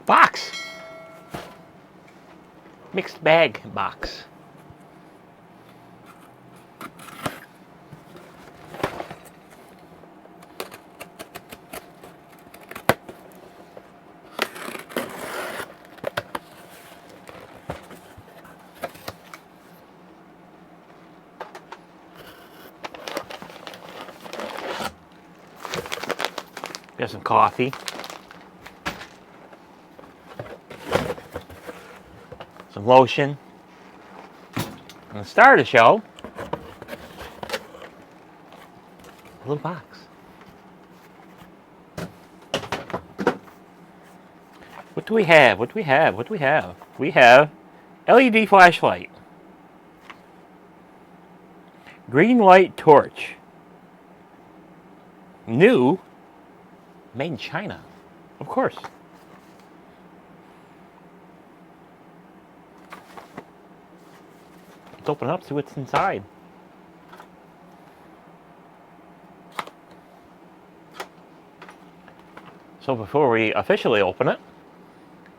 Box. Mixed bag box. Got some coffee. Some lotion. And the star of the show, a little box. What do we have? What do we have? What do we have? We have LED flashlight. Green light torch. New. Made in China. Of course. Let's open it up, see what's inside. So before we officially open it,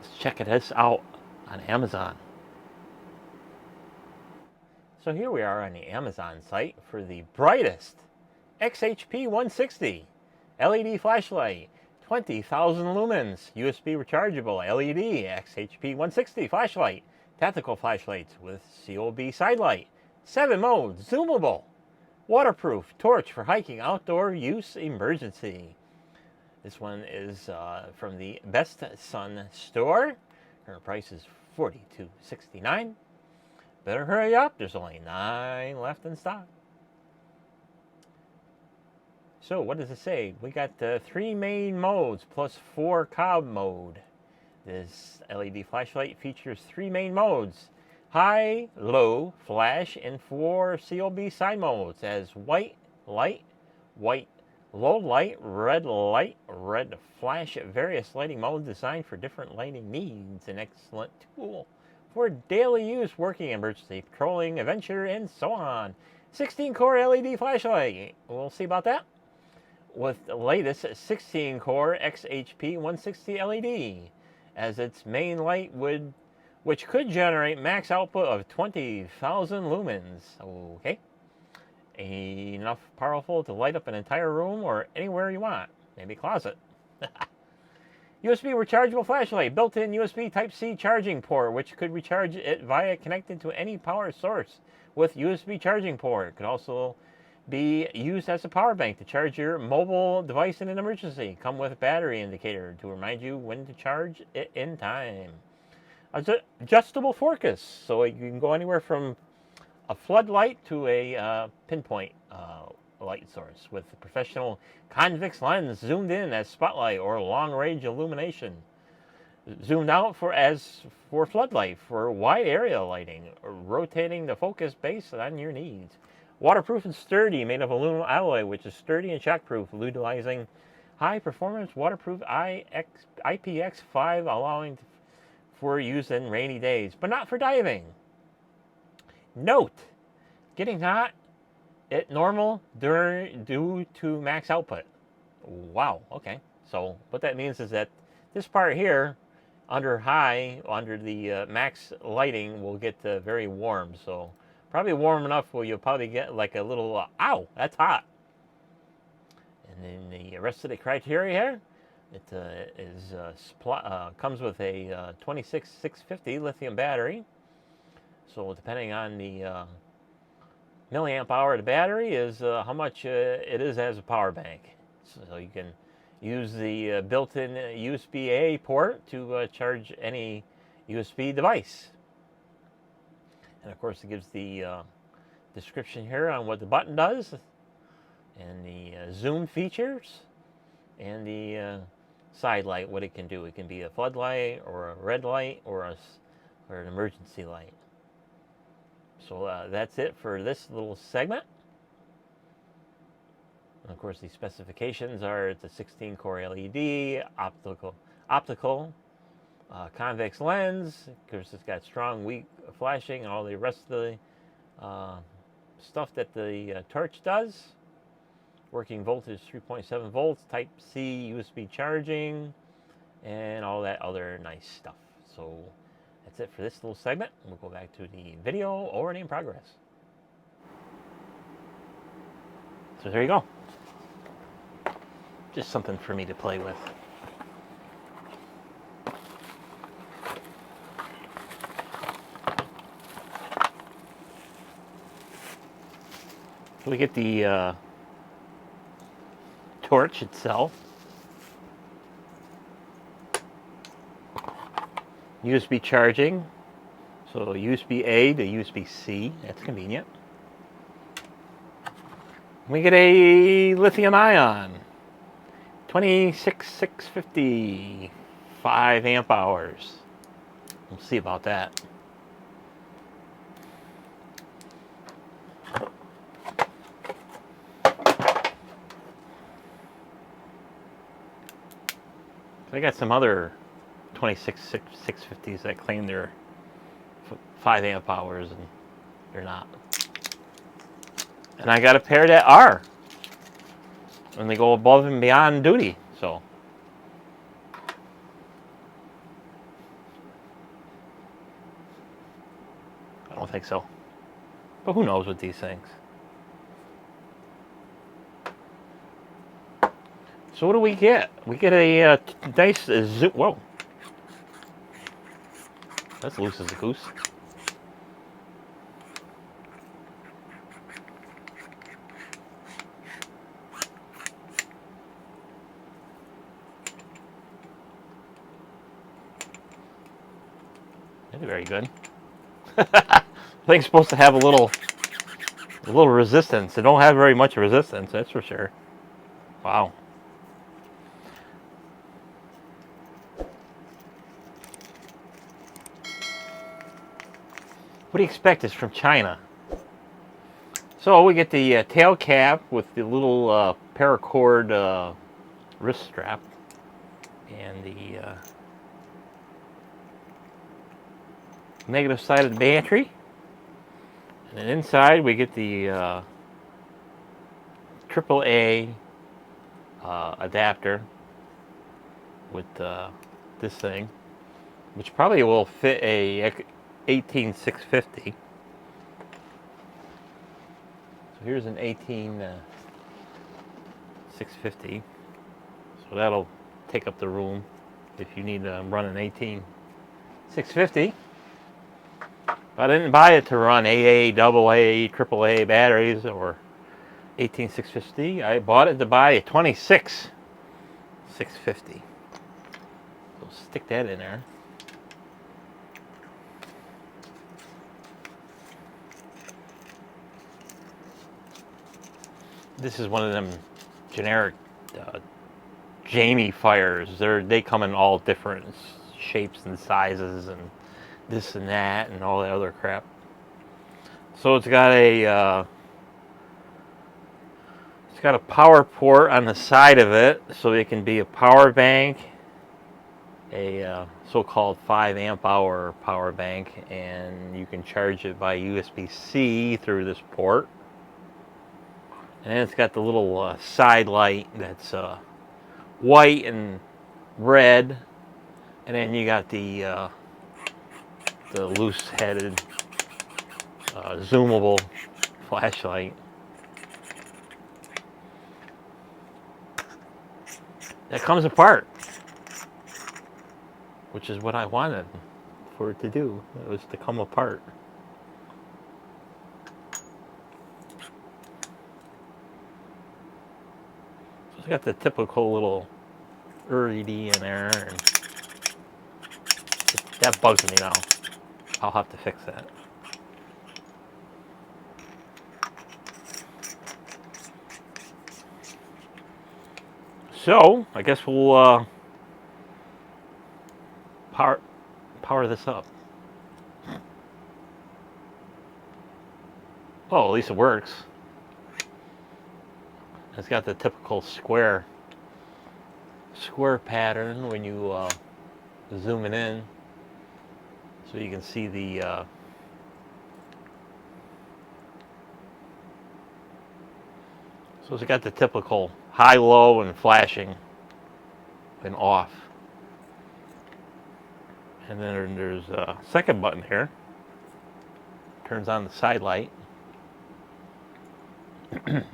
let's check this out on Amazon. So here we are on the Amazon site for the brightest XHP160 LED flashlight, 20,000 lumens, USB rechargeable LED XHP160 flashlight, tactical flashlights with COB side light, 7 modes, zoomable, waterproof, torch for hiking, outdoor use, emergency. This one is from the Best Sun store. Current price is $42.69. Better hurry up, there's only 9 left in stock. So what does it say? We got 3 main modes plus 4 cob mode. This LED flashlight features 3 main modes: high, low, flash, and 4 COB side modes as white light, white, low light, red flash. Various lighting modes designed for different lighting needs. An excellent tool for daily use, working, emergency, patrolling, adventure, and so on. 16-core LED flashlight. We'll see about that. With the latest 16-core XHP160 LED as its main light, which could generate max output of 20,000 lumens. Okay. Enough powerful to light up an entire room or anywhere you want. Maybe closet. USB rechargeable flashlight. Built-in USB Type-C charging port, which could recharge it via connected to any power source with USB charging port. It could also be used as a power bank to charge your mobile device in an emergency. Come with a battery indicator to remind you when to charge it in time. Adjustable focus, so you can go anywhere from a floodlight to a pinpoint light source with a professional convex lens zoomed in as spotlight or long-range illumination. Zoomed out for floodlight for wide area lighting, rotating the focus based on your needs. Waterproof and sturdy, made of aluminum alloy, which is sturdy and shockproof, utilizing high-performance waterproof IPX5, allowing for use in rainy days, but not for diving. Note: getting hot at normal due to max output. Wow. Okay. So what that means is that this part here, under the max lighting, will get very warm. So probably warm enough where you'll probably get like a little, ow, that's hot. And then the rest of the criteria here, it comes with a 26650 lithium battery. So depending on the milliamp hour of the battery is how much it is as a power bank. So you can use the built-in USB-A port to charge any USB device. And of course it gives the description here on what the button does, and the zoom features, and the side light, what it can do. It can be a floodlight or a red light or an emergency light. So that's it for this little segment. And of course the specifications are: it's a 16-core LED, optical convex lens. Of course it's got strong, weak flashing and all the rest of the stuff that the torch does. Working voltage 3.7 volts, Type-C USB charging, and all that other nice stuff. So that's it for this little segment. We'll go back to the video already in progress. So there you go. Just something for me to play with. We get the torch itself. USB charging. So USB A to USB C. That's convenient. We get a lithium ion. 26650. 5 amp hours. We'll see about that. I got some other 26650s that claim they're 5 amp hours and they're not. And I got a pair that are. And they go above and beyond duty, so. I don't think so. But who knows with these things. So what do we get? We get a nice zoom. Whoa. That's loose as a goose. That's very good. The thing's supposed to have a little resistance. It don't have very much resistance, that's for sure. Wow. What do you expect is from China? So we get the tail cap with the little paracord wrist strap and the negative side of the battery. And then inside we get the AAA adapter with this thing, which probably will fit a 18650. So here's an 18650. So that'll take up the room if you need to run an 18650. I didn't buy it to run AA, AA, AAA batteries or 18650. I bought it to buy a 26650. So stick that in there. This is one of them generic JamieFires. They come in all different shapes and sizes and this and that and all that other crap. So it's got a power port on the side of it, so it can be a power bank, a so-called 5 amp hour power bank, and you can charge it by USB-C through this port. And then it's got the little side light that's white and red, and then you got the loose-headed zoomable flashlight. That comes apart, which is what I wanted for it to do. It was to come apart. So it's got the typical little LED in there, and that bugs me now. I'll have to fix that. So I guess we'll power this up. Oh, at least it works. It's got the typical square pattern when you zoom it in, so you can see the so it's got the typical high, low, and flashing and off. And then there's a second button here. Turns on the side light. And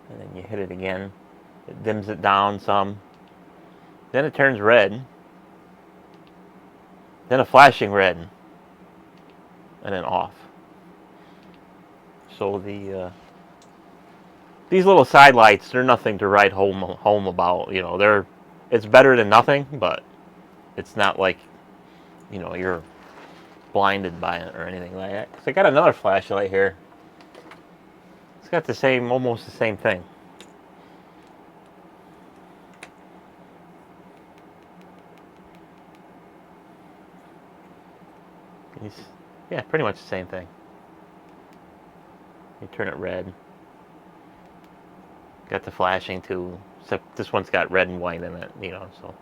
then you hit it again. It dims it down some. Then it turns red. Then a flashing red. And then off. So these little side lights, they're nothing to write home about. You know, it's better than nothing, but it's not like, you know, you're blinded by it or anything like that. So I got another flashlight here. It's got the same, almost the same thing. Yeah, pretty much the same thing. You turn it red. Got the flashing too, except this one's got red and white in it, you know, so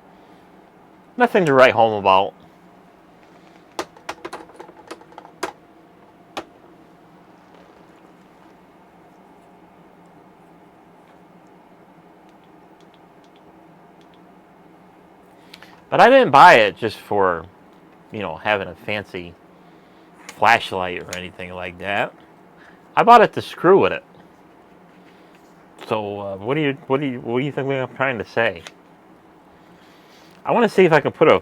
nothing to write home about. But I didn't buy it just for, you know, having a fancy flashlight or anything like that. I bought it to screw with it. So what do you think I'm trying to say? I want to see if I can put a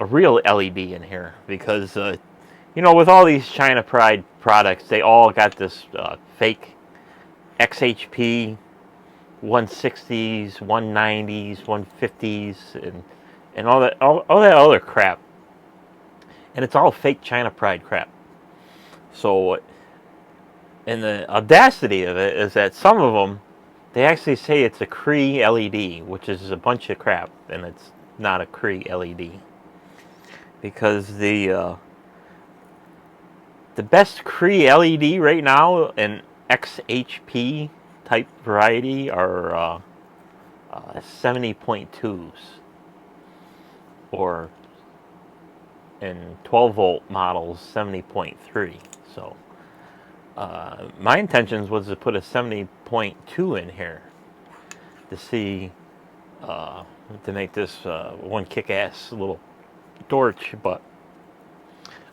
real LED in here, because you know, with all these China Pride products, they all got this fake XHP 160s, 190s, 150s, and all that other crap. And it's all fake China Pride crap. So, and the audacity of it is that some of them, they actually say it's a Cree LED, which is a bunch of crap, and it's not a Cree LED. Because the best Cree LED right now in XHP type variety are 70.2s, or in 12 volt models 70.3. So my intentions was to put a 70.2 in here to see to make this one kick-ass little torch, but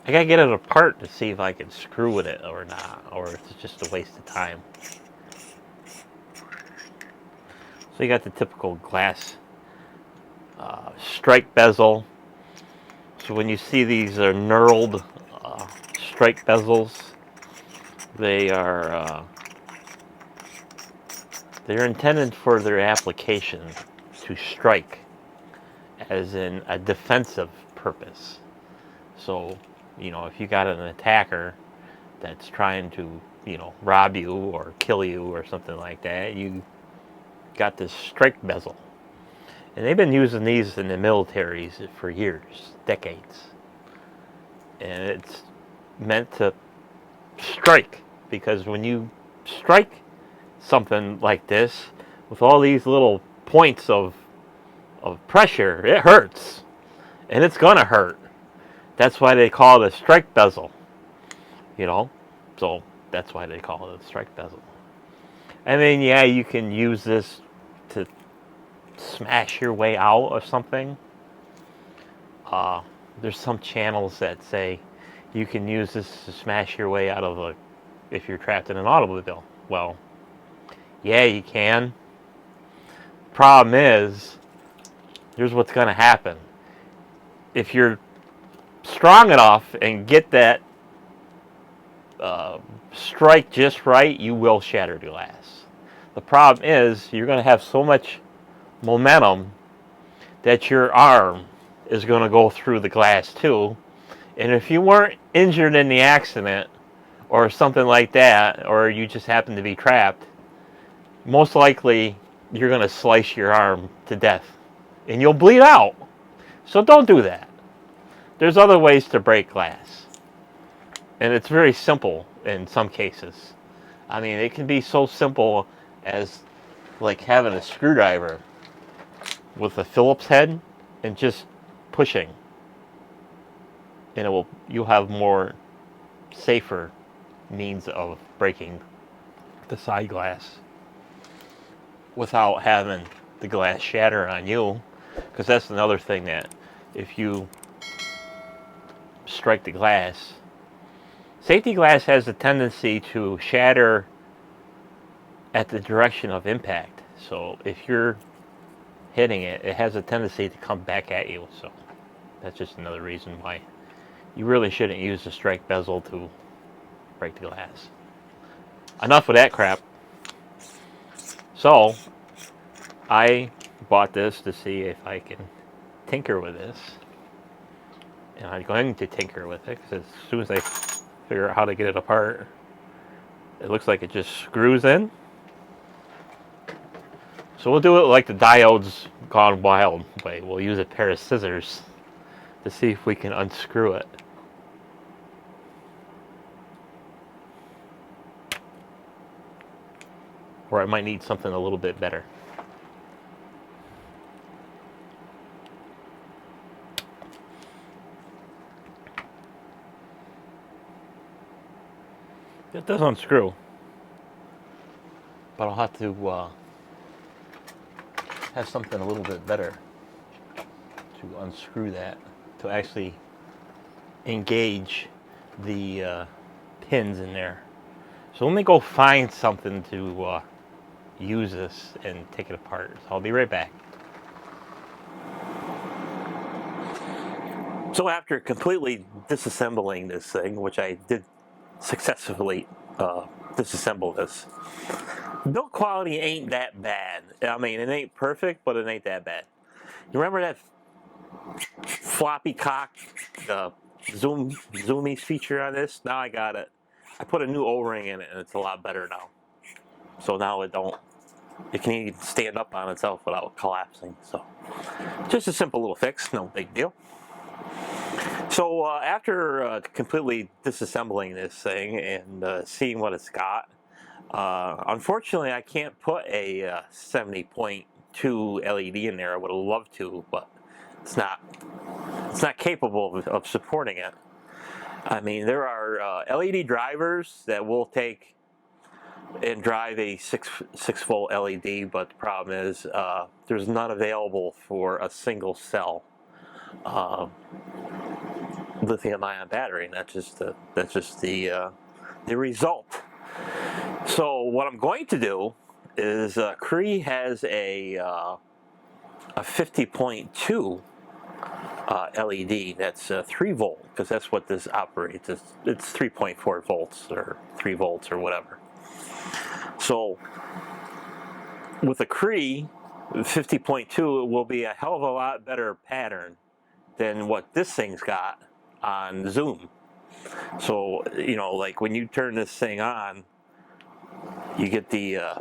I gotta get it apart to see if I can screw with it or not, or if it's just a waste of time. So you got the typical glass strike bezel. So when you see these are knurled strike bezels, they're intended for their application to strike, as in a defensive purpose. So, you know, if you got an attacker that's trying to, you know, rob you or kill you or something like that, you got this strike bezel. And they've been using these in the militaries for years, decades. And it's meant to strike, because when you strike something like this with all these little points of pressure, it hurts. And it's gonna hurt. That's why they call it a strike bezel. You know? So that's why they call it a strike bezel. I mean, yeah, you can use this to smash your way out of something. There's some channels that say you can use this to smash your way out of if you're trapped in an automobile. Well, yeah, you can. Problem is, here's what's going to happen. If you're strong enough and get that strike just right, you will shatter glass. The problem is, you're going to have so much momentum that your arm is going to go through the glass too. And if you weren't injured in the accident or something like that, or you just happen to be trapped, most likely you're going to slice your arm to death and you'll bleed out. So don't do that. There's other ways to break glass, and it's very simple in some cases. I mean, it can be so simple as like having a screwdriver with a Phillips head and just pushing, and you'll have more safer means of breaking the side glass without having the glass shatter on you. because that's another thing that if you strike the glass, safety glass has a tendency to shatter at the direction of impact. So if you're hitting it, it has a tendency to come back at you. So that's just another reason why you really shouldn't use the strike bezel to break the glass. Enough of that crap. So I bought this to see if I can tinker with this. And I'm going to tinker with it because as soon as I figure out how to get it apart, it looks like it just screws in. So we'll do it like the Diodes Gone Wild way. We'll use a pair of scissors to see if we can unscrew it. Or I might need something a little bit better. It does unscrew, but I'll have to have something a little bit better to unscrew that, to actually engage the pins in there. So let me go find something to use this and take it apart. So I'll be right back. So after completely disassembling this thing, which I did successfully disassemble this, build quality ain't that bad. I mean, it ain't perfect, but it ain't that bad. You remember that floppy cock Zoomie feature on this? Now I got it. I put a new O-ring in it, and it's a lot better now. So now it can even stand up on itself without collapsing. So just a simple little fix, no big deal. So after completely disassembling this thing and seeing what it's got, unfortunately I can't put a 70.2 LED in there. I would have loved to, but it's not capable of supporting it. I mean, there are LED drivers that will take and drive a 6 volt LED, but the problem is there's none available for a single cell lithium-ion battery, and that's just the result. So what I'm going to do is Cree has a 50.2 LED that's 3 volt, because that's what this operates. It's 3.4 volts or 3 volts or whatever. So with a Cree 50.2, it will be a hell of a lot better pattern than what this thing's got on Zoom. So, you know, like when you turn this thing on, you get the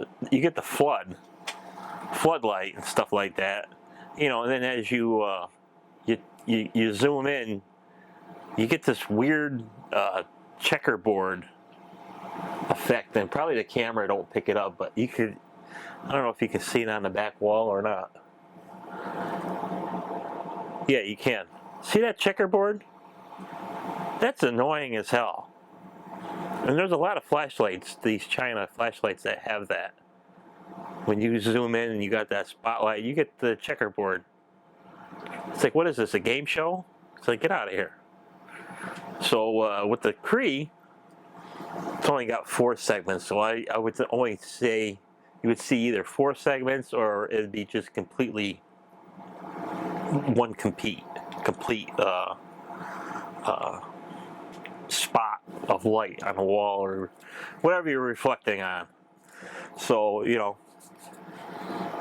floodlight and stuff like that. You know, and then as you zoom in, you get this weird checkerboard effect, and probably the camera don't pick it up, but you could, I don't know if you can see it on the back wall or not. Yeah, you can. See that checkerboard? That's annoying as hell. And there's a lot of flashlights, these China flashlights, that have that. When you zoom in and you got that spotlight, you get the checkerboard. It's like, what is this, a game show? It's like, get out of here. So with the Cree, it's only got 4 segments, so I would only say you would see either 4 segments or it'd be just completely one complete spot of light on a wall or whatever you're reflecting on. So, you know,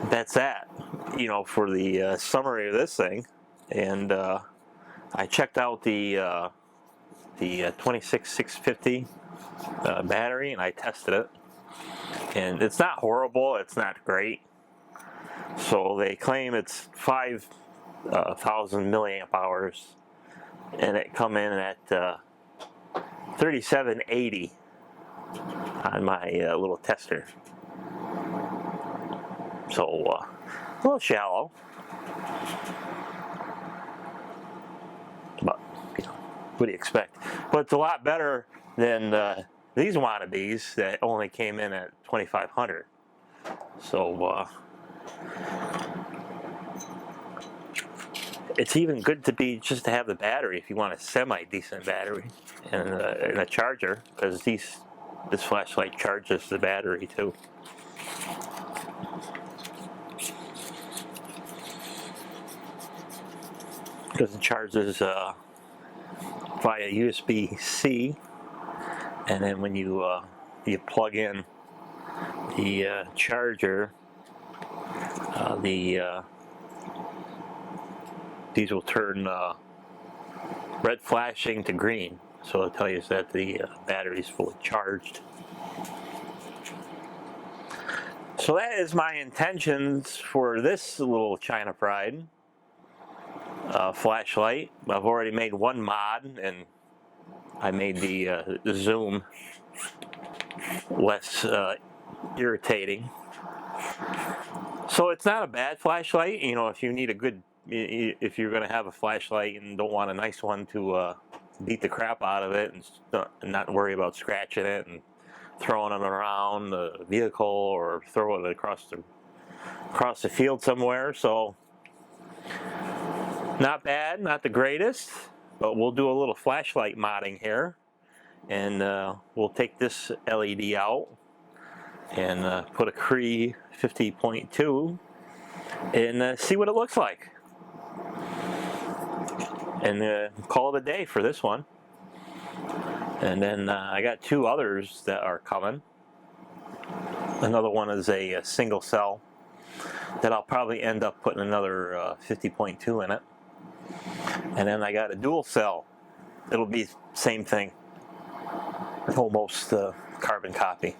that's that, you know, for the summary of this thing. And I checked out the 26650 battery, and I tested it, and it's not horrible, it's not great. So they claim it's 5,000 milliamp hours, and it come in at 3780 on my little tester. So a little shallow, but you know, what do you expect? But it's a lot better than these wannabes that only came in at 2500. So it's even good to be just to have the battery if you want a semi-decent battery and a charger, because this flashlight charges the battery too. Because it charges via USB-C, and then when you plug in the charger, these will turn red flashing to green, so it'll tell you that the battery is fully charged. So that is my intentions for this little China Pride flashlight. I've already made one mod, and I made the zoom less irritating. So it's not a bad flashlight. You know, if you need a good, if you're going to have a flashlight and don't want a nice one to beat the crap out of it and not worry about scratching it and throwing it around the vehicle or throwing it across the field somewhere. So not bad, not the greatest, but we'll do a little flashlight modding here, and we'll take this LED out and put a Cree 50.2 and see what it looks like, and call it a day for this one. And then I got two others that are coming. Another one is a single cell that I'll probably end up putting another 50.2 in it. And then I got a dual cell. It'll be same thing, almost carbon copy.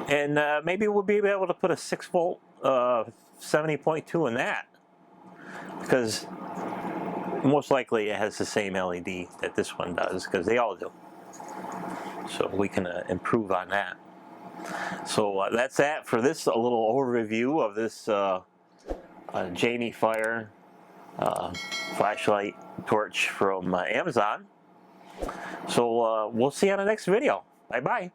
And maybe we'll be able to put a 6-volt 70.2 in that, because most likely it has the same LED that this one does, because they all do. So we can improve on that. So that's that for this a little overview of this JamieFire flashlight torch from Amazon. So we'll see you on the next video. Bye bye.